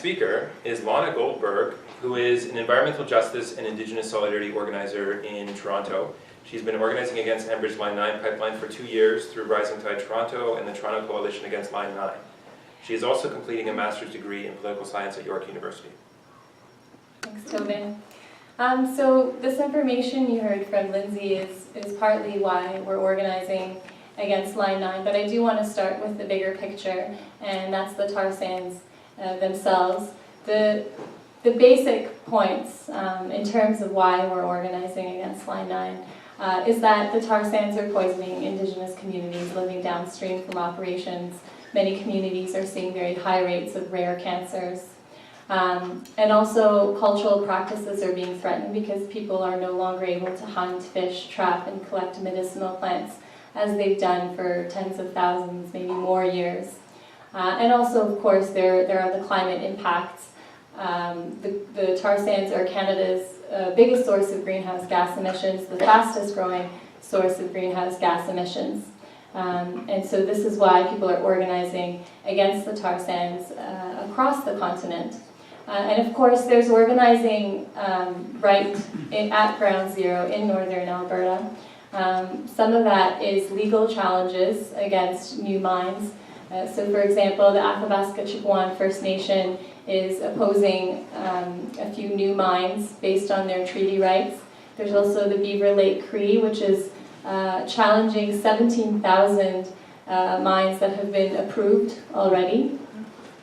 speaker is Lana Goldberg, who is an environmental justice and Indigenous solidarity organizer in Toronto. She's been organizing against Enbridge Line 9 pipeline for 2 years through Rising Tide Toronto and the Toronto Coalition Against Line 9. She is also completing a master's degree in political science at York University. Thanks, Tobin. So this information you heard from Lindsay is partly why we're organizing against Line 9, but I do want to start with the bigger picture, and that's the Tarsands themselves. The basic points in terms of why we're organizing against Line 9 is that the tar sands are poisoning Indigenous communities living downstream from operations. Many communities are seeing very high rates of rare cancers. And also cultural practices are being threatened because people are no longer able to hunt, fish, trap, and collect medicinal plants as they've done for tens of thousands, maybe more years. And also, of course, there are the climate impacts. The tar sands are Canada's biggest source of greenhouse gas emissions, the fastest growing source of greenhouse gas emissions. And so this is why people are organizing against the tar sands across the continent. And of course, there's organizing right at ground zero in northern Alberta. Some of that is legal challenges against new mines. So for example, the Athabasca Chipewyan First Nation is opposing a few new mines based on their treaty rights. There's also the Beaver Lake Cree, which is challenging 17,000 mines that have been approved already.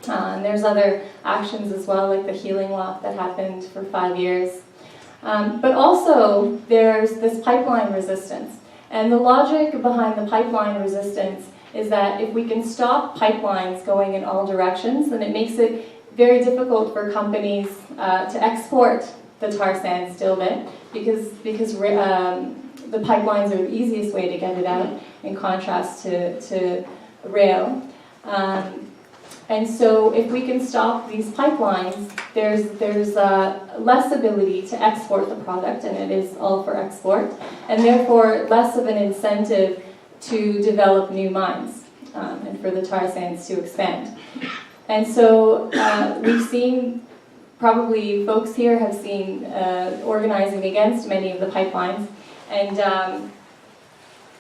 And there's other actions as well, like the healing lock that happened for 5 years. But also, there's this pipeline resistance. And the logic behind the pipeline resistance is that if we can stop pipelines going in all directions, then it makes it very difficult for companies to export the tar sands dilbit because the pipelines are the easiest way to get it out in contrast to rail. And so if we can stop these pipelines, there's less ability to export the product, and it is all for export, and therefore less of an incentive to develop new mines and for the tar sands to expand. And so we've seen, probably folks here have seen organizing against many of the pipelines. And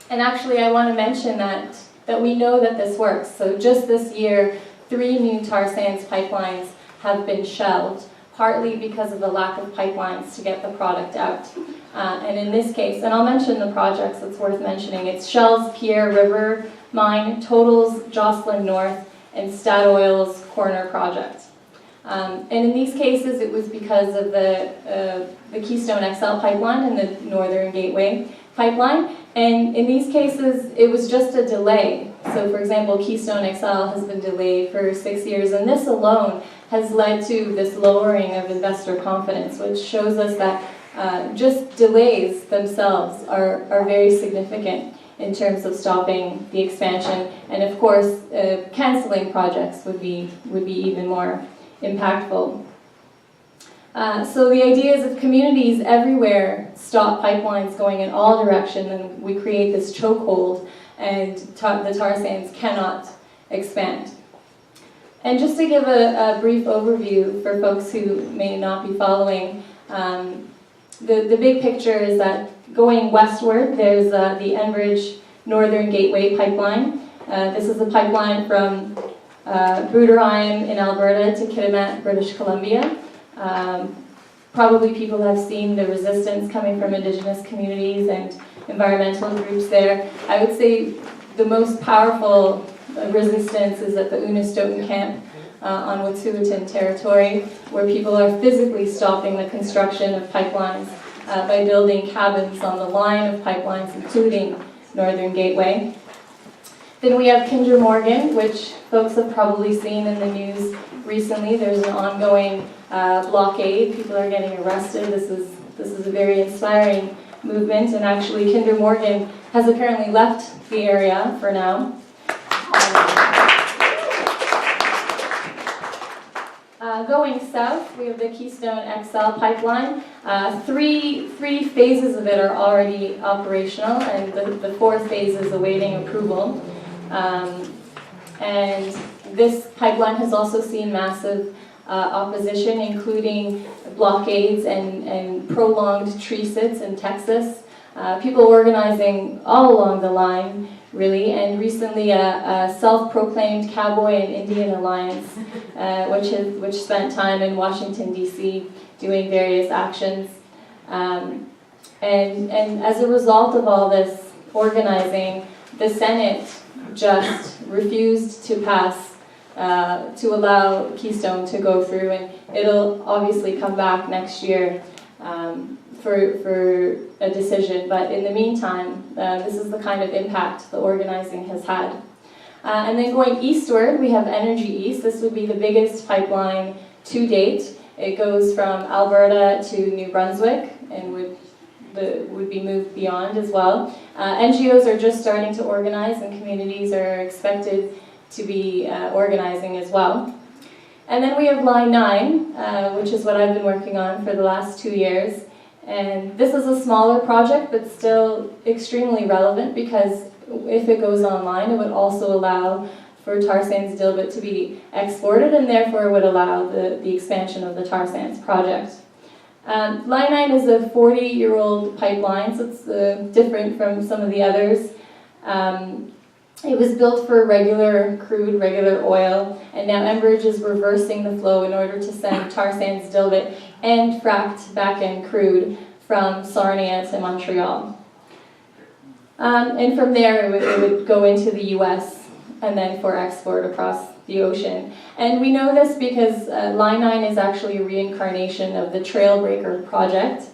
actually I want to mention that we know that this works. So just this year, 3 new tar sands pipelines have been shelved, partly because of the lack of pipelines to get the product out. And in this case, and I'll mention the projects, it's worth mentioning, it's Shell's Pierre River Mine, Total's Jocelyn North, and Statoil's Corner project. And in these cases, it was because of the Keystone XL pipeline and the Northern Gateway pipeline. And in these cases, it was just a delay. So for example, Keystone XL has been delayed for 6 years, and this alone has led to this lowering of investor confidence, which shows us that just delays themselves are very significant in terms of stopping the expansion. And of course, canceling projects would be even more impactful. So the idea is if communities everywhere stop pipelines going in all directions, then we create this chokehold and the tar sands cannot expand. And just to give a brief overview for folks who may not be following, the big picture is that going westward, there's the Enbridge Northern Gateway pipeline. This is a pipeline from Bruderheim in Alberta to Kitimat, British Columbia. Probably people have seen the resistance coming from Indigenous communities and environmental groups there. I would say the most powerful resistance is at the Unistoten camp on Wet'suwet'en territory, where people are physically stopping the construction of pipelines by building cabins on the line of pipelines, including Northern Gateway. Then we have Kinder Morgan, which folks have probably seen in the news recently. There's an ongoing blockade. People are getting arrested. This is a very inspiring movement, and actually Kinder Morgan has apparently left the area for now. Going south, we have the Keystone XL pipeline. Three phases of it are already operational, and the 4th phase is awaiting approval. And this pipeline has also seen massive opposition, including blockades and prolonged tree sits in Texas. People organizing all along the line, really, and recently a self-proclaimed Cowboy and Indian Alliance, which spent time in Washington, D.C. doing various actions. And as a result of all this organizing, the Senate just refused to pass, to allow Keystone to go through, and it'll obviously come back next year for a decision. But in the meantime, this is the kind of impact the organizing has had. And then going eastward, we have Energy East. This would be the biggest pipeline to date. It goes from Alberta to New Brunswick and would be moved beyond as well. NGOs are just starting to organize, and communities are expected to be organizing as well. And then we have Line 9, which is what I've been working on for the last 2 years. And this is a smaller project, but still extremely relevant, because if it goes online, it would also allow for tar sands dilbit to be exported, and therefore would allow the expansion of the tar sands project. Line 9 is a 40-year-old pipeline, so it's different from some of the others. It was built for regular crude, regular oil, and now Enbridge is reversing the flow in order to send tar sands dilbit and fracked back-end crude from Sarnia to Montreal. And from there, it would go into the U.S. and then for export across the ocean. And we know this because Line 9 is actually a reincarnation of the Trailbreaker project.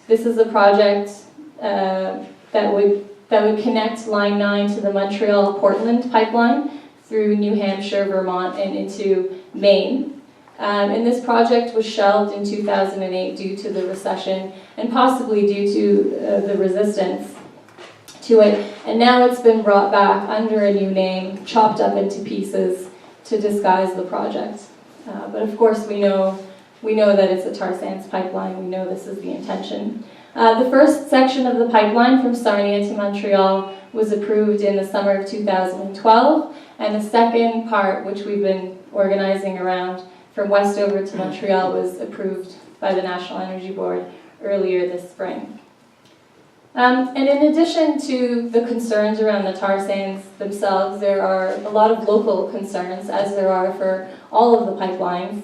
This is a project that would connect Line 9 to the Montreal-Portland pipeline through New Hampshire, Vermont, and into Maine. And this project was shelved in 2008 due to the recession and possibly due to the resistance to it. And now it's been brought back under a new name, chopped up into pieces to disguise the project. But of course we know that it's a tar sands pipeline. We know this is the intention. The first section of the pipeline from Sarnia to Montreal was approved in the summer of 2012, and the second part, which we've been organizing around from Westover to Montreal, was approved by the National Energy Board earlier this spring. And in addition to the concerns around the tar sands themselves, there are a lot of local concerns, as there are for all of the pipelines.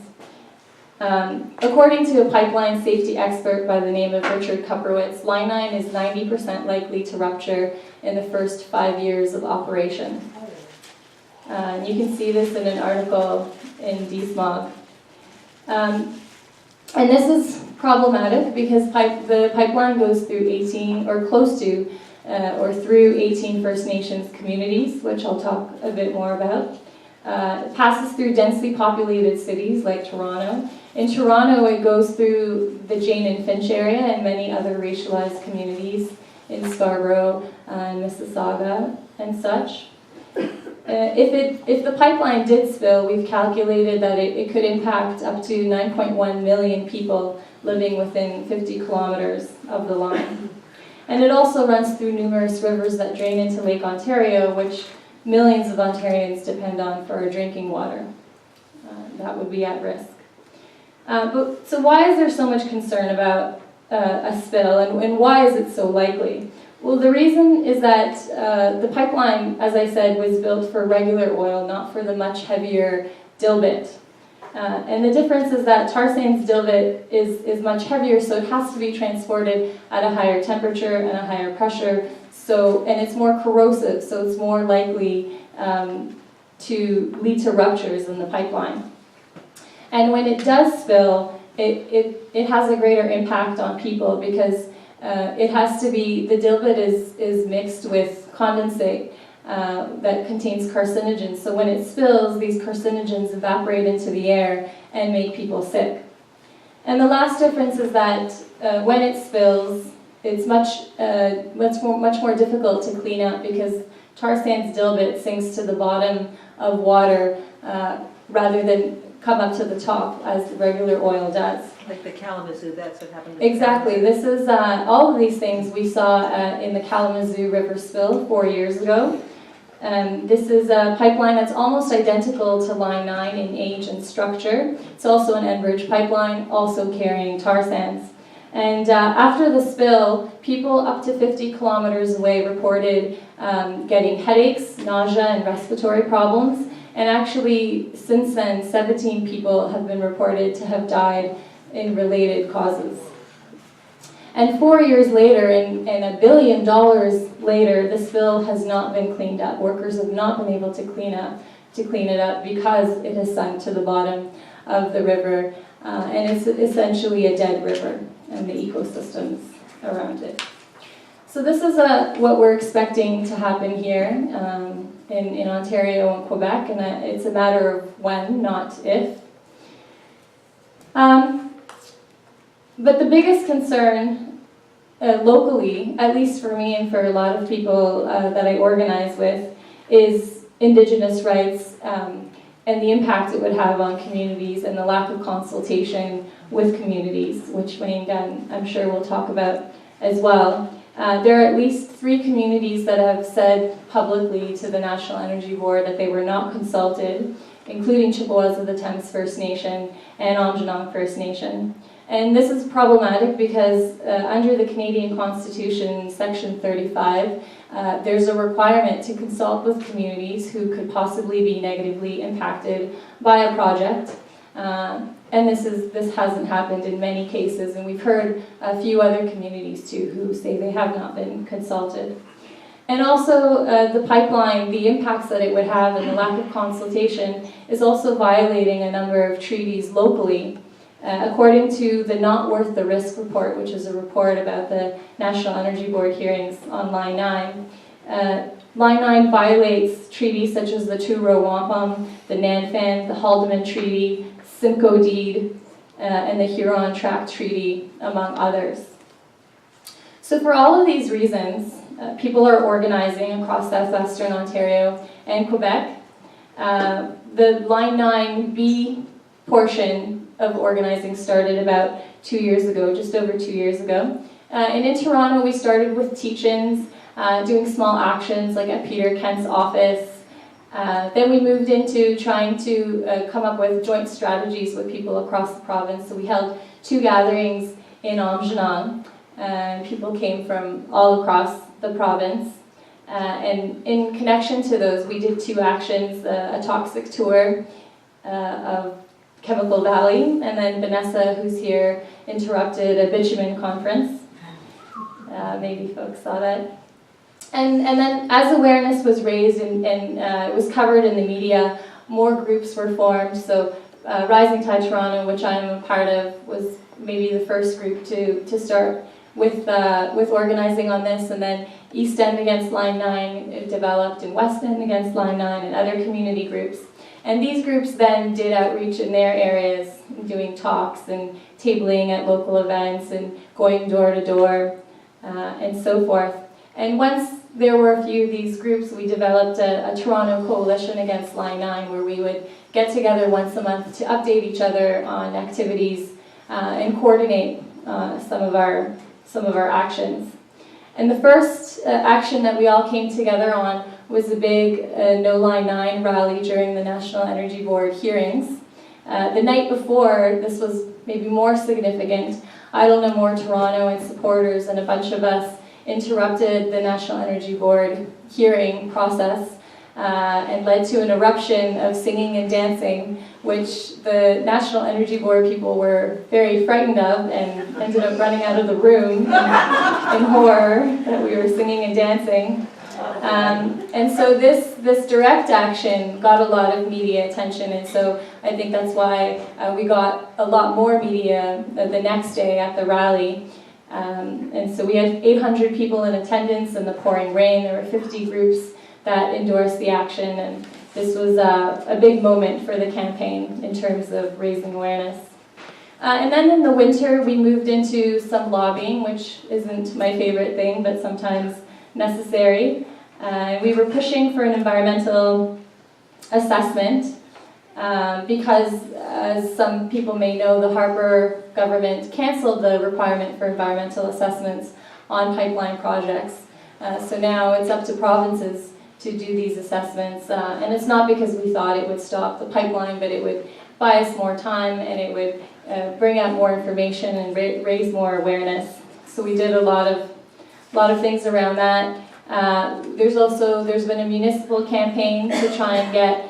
According to a pipeline safety expert by the name of Richard Kuprowitz, Line 9 is 90% likely to rupture in the first 5 years of operation. You can see this in an article in DSMOG. And this is problematic because the pipeline goes through 18, or close to, or through 18 First Nations communities, which I'll talk a bit more about. It passes through densely populated cities like Toronto. In Toronto, it goes through the Jane and Finch area and many other racialized communities in Scarborough and Mississauga and such. If the pipeline did spill, we've calculated that it could impact up to 9.1 million people living within 50 kilometers of the line. And it also runs through numerous rivers that drain into Lake Ontario, which millions of Ontarians depend on for drinking water. That would be at risk. So why is there so much concern about a spill, and why is it so likely? Well, the reason is that the pipeline, as I said, was built for regular oil, not for the much heavier dilbit. And the difference is that tar sands dilbit is much heavier, so it has to be transported at a higher temperature and a higher pressure, and it's more corrosive, so it's more likely to lead to ruptures in the pipeline. And when it does spill, it has a greater impact on people because it has to be, the dilbit is mixed with condensate that contains carcinogens. So when it spills, these carcinogens evaporate into the air and make people sick. And the last difference is that when it spills, it's much more difficult to clean up because tar sands dilbit sinks to the bottom of water rather than come up to the top as regular oil does. Like the Kalamazoo, that's what happened. Exactly. This is all of these things we saw in the Kalamazoo River spill 4 years ago. This is a pipeline that's almost identical to Line 9 in age and structure. It's also an Enbridge pipeline, also carrying tar sands. And after the spill, people up to 50 kilometers away reported getting headaches, nausea, and respiratory problems. And actually, since then, 17 people have been reported to have died in related causes. And 4 years later, and $1 billion later, the spill has not been cleaned up. Workers have not been able to clean it up because it has sunk to the bottom of the river. And it's essentially a dead river and the ecosystems around it. So this is what we're expecting to happen here in Ontario and Quebec, and it's a matter of when, not if. But the biggest concern locally, at least for me and for a lot of people that I organize with, is Indigenous rights and the impact it would have on communities and the lack of consultation with communities, which Wayne Gunn, I'm sure, will talk about as well. There are at least 3 communities that have said publicly to the National Energy Board that they were not consulted, including Chippewas of the Thames First Nation and Aamjiwnaang First Nation. And this is problematic because under the Canadian Constitution, Section 35, there's a requirement to consult with communities who could possibly be negatively impacted by a project. And this hasn't happened in many cases, and we've heard a few other communities too who say they have not been consulted. And also the pipeline, the impacts that it would have and the lack of consultation is also violating a number of treaties locally. According to the Not Worth the Risk report, which is a report about the National Energy Board hearings on Line 9, Line 9 violates treaties such as the Truro Wampum, the Nanfan, the Haldeman Treaty, Simcoe Deed, and the Huron Tract Treaty, among others. So for all of these reasons, people are organizing across southwestern Ontario and Quebec. The Line 9B portion of organizing started about 2 years ago, just over 2 years ago. And in Toronto, we started with teach-ins, doing small actions like at Peter Kent's office. Then we moved into trying to come up with joint strategies with people across the province. So we held 2 gatherings in Aamjiwnaang. People came from all across the province. And in connection to those, we did 2 actions, a toxic tour of Chemical Valley, and then Vanessa, who's here, interrupted a bitumen conference. Maybe folks saw that. And then as awareness was raised and it was covered in the media, more groups were formed. So Rising Tide Toronto, which I'm a part of, was maybe the first group to start with organizing on this. And then East End Against Line 9 it developed, and West End Against Line 9, and other community groups. And these groups then did outreach in their areas, doing talks and tabling at local events and going door to door and so forth. And once there were a few of these groups, we developed a Toronto Coalition Against Line 9, where we would get together once a month to update each other on activities and coordinate some of our actions. And the first action that we all came together on was a big No Line 9 rally during the National Energy Board hearings. The night before, this was maybe more significant, Idle No More Toronto and supporters and a bunch of us interrupted the National Energy Board hearing process and led to an eruption of singing and dancing, which the National Energy Board people were very frightened of and ended up running out of the room in horror that we were singing and dancing. And so this direct action got a lot of media attention, and so I think that's why we got a lot more media the next day at the rally. And so we had 800 people in attendance in the pouring rain. There were 50 groups that endorsed the action, and this was a big moment for the campaign in terms of raising awareness. And then in the winter, we moved into some lobbying, which isn't my favorite thing, but sometimes necessary. We were pushing for an environmental assessment because, as some people may know, the Harper government canceled the requirement for environmental assessments on pipeline projects. So now it's up to provinces to do these assessments. And it's not because we thought it would stop the pipeline, but it would buy us more time, and it would bring out more information and raise more awareness. So we did a lot of things around that. There's been a municipal campaign to try and get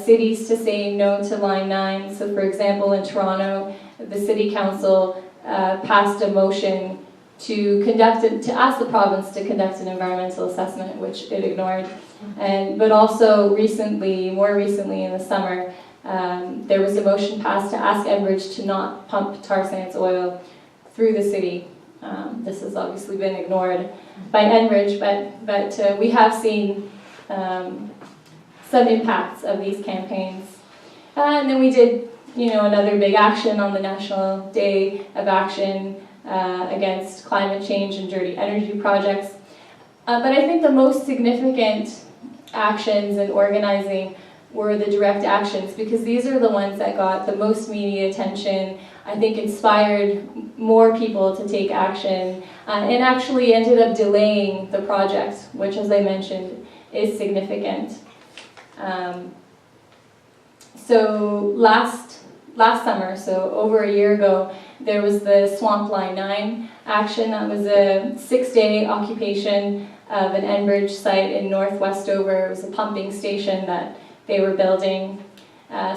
cities to say no to Line 9. So for example, in Toronto, the City Council passed a motion to ask the province to conduct an environmental assessment, which it ignored. But also more recently in the summer, there was a motion passed to ask Enbridge to not pump tar sands oil through the city. This has obviously been ignored by Enbridge, but we have seen some impacts of these campaigns. And then we did, another big action on the National Day of Action against climate change and dirty energy projects. But I think the most significant actions in organizing were the direct actions, because these are the ones that got the most media attention, I think inspired more people to take action, and actually ended up delaying the project, which, as I mentioned, is significant. So last summer, so over a year ago, there was the Swamp Line 9 action. That was a 6-day occupation of an Enbridge site in North Westover. It was a pumping station that they were building.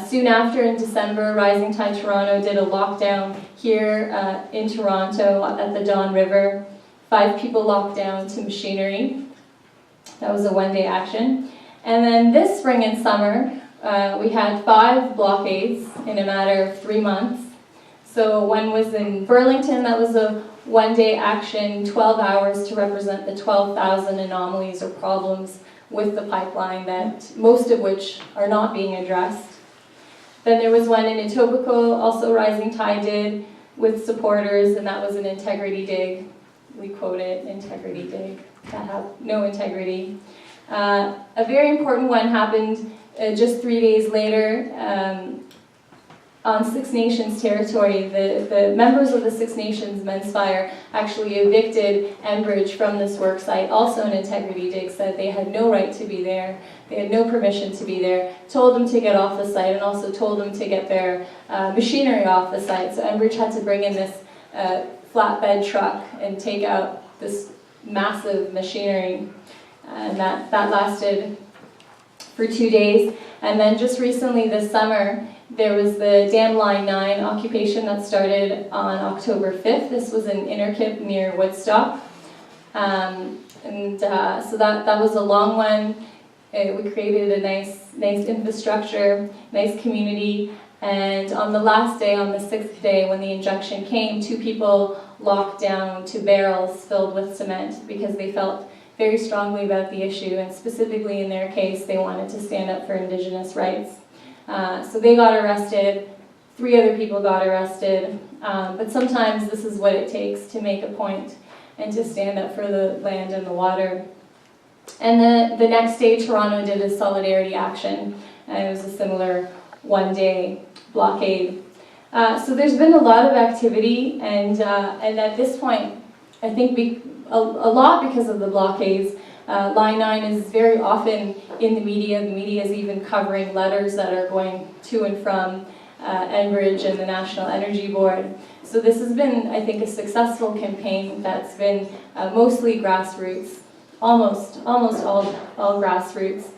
Soon after, in December, Rising Tide Toronto did a lockdown here in Toronto at the Don River. 5 people locked down to machinery. That was a 1-day action. And then this spring and summer, we had 5 blockades in a matter of 3 months. So one was in Burlington. That was a 1-day action, 12 hours to represent the 12,000 anomalies or problems with the pipeline, that most of which are not being addressed. Then there was one in Etobicoke, also Rising Tide did, with supporters, and that was an integrity dig. We quote it, integrity dig, that have no integrity. A very important one happened just 3 days later on Six Nations territory. The members of the Six Nations Men's Fire actually evicted Enbridge from this work site, also an integrity dig, said they had no right to be there, they had no permission to be there, told them to get off the site, and also told them to get their machinery off the site. So Enbridge had to bring in this flatbed truck and take out this massive machinery, and that lasted for 2 days. And then just recently this summer, there was the Dam Line 9 occupation that started on October 5th. This was in Innerkip near Woodstock. So that was a long one. We created a nice infrastructure, nice community. And on the last day, on the 6th day, when the injunction came, 2 people locked down 2 barrels filled with cement because they felt very strongly about the issue, and specifically in their case, they wanted to stand up for Indigenous rights. So they got arrested, 3 other people got arrested, but sometimes this is what it takes to make a point and to stand up for the land and the water. And the next day, Toronto did a solidarity action, and it was a similar 1-day blockade. So there's been a lot of activity, and at this point, I think a lot because of the blockades. Line 9 is very often in the media. The media is even covering letters that are going to and from Enbridge and the National Energy Board. So this has been, I think, a successful campaign that's been mostly grassroots, almost all grassroots.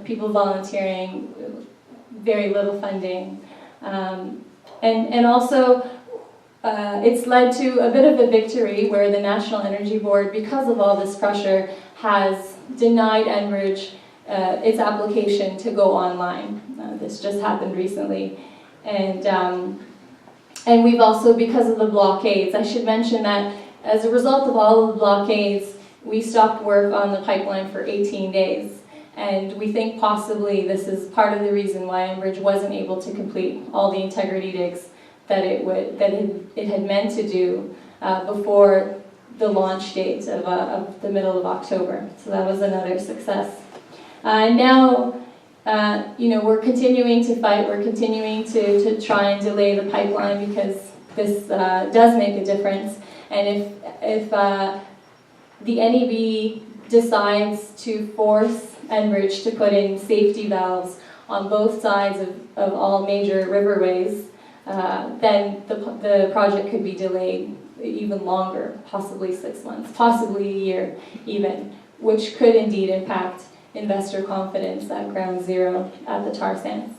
People volunteering, very little funding, and also. It's led to a bit of a victory where the National Energy Board, because of all this pressure, has denied Enbridge its application to go online. This just happened recently. And we've also, because of the blockades, I should mention that as a result of all of the blockades, we stopped work on the pipeline for 18 days. And we think possibly this is part of the reason why Enbridge wasn't able to complete all the integrity digs that it had meant to do before the launch date of the middle of October. So that was another success. Now, we're continuing to fight. We're continuing to try and delay the pipeline because this does make a difference. And if the NEB decides to force Enbridge to put in safety valves on both sides of all major riverways, then the project could be delayed even longer, possibly 6 months, possibly a year even, which could indeed impact investor confidence at ground zero at the Tarsands.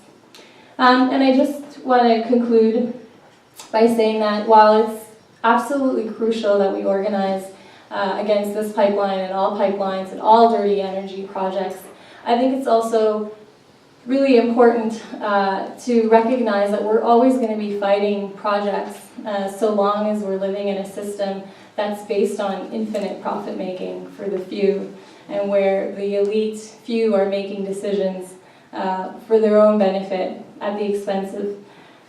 And I just want to conclude by saying that while it's absolutely crucial that we organize against this pipeline and all pipelines and all dirty energy projects, I think it's also really important to recognize that we're always going to be fighting projects so long as we're living in a system that's based on infinite profit making for the few, and where the elite few are making decisions for their own benefit at the expense of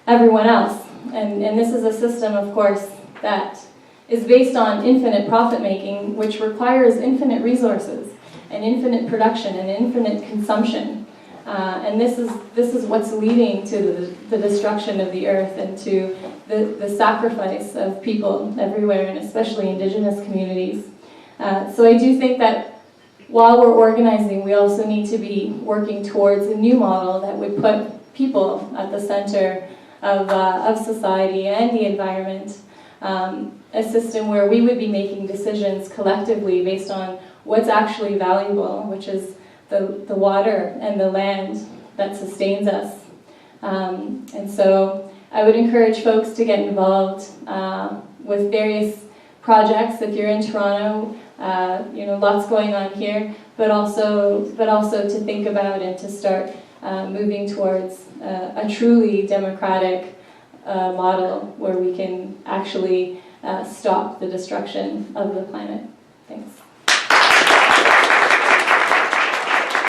everyone else. And this is a system, of course, that is based on infinite profit making, which requires infinite resources and infinite production and infinite consumption. And this is what's leading to the destruction of the earth and to the sacrifice of people everywhere, and especially indigenous communities. So I do think that while we're organizing, we also need to be working towards a new model that would put people at the center of society and the environment, a system where we would be making decisions collectively based on what's actually valuable, which is the water and the land that sustains us. And so I would encourage folks to get involved with various projects. If you're in Toronto, lots going on here, but also to think about and to start moving towards a truly democratic model where we can actually stop the destruction of the planet. Thanks.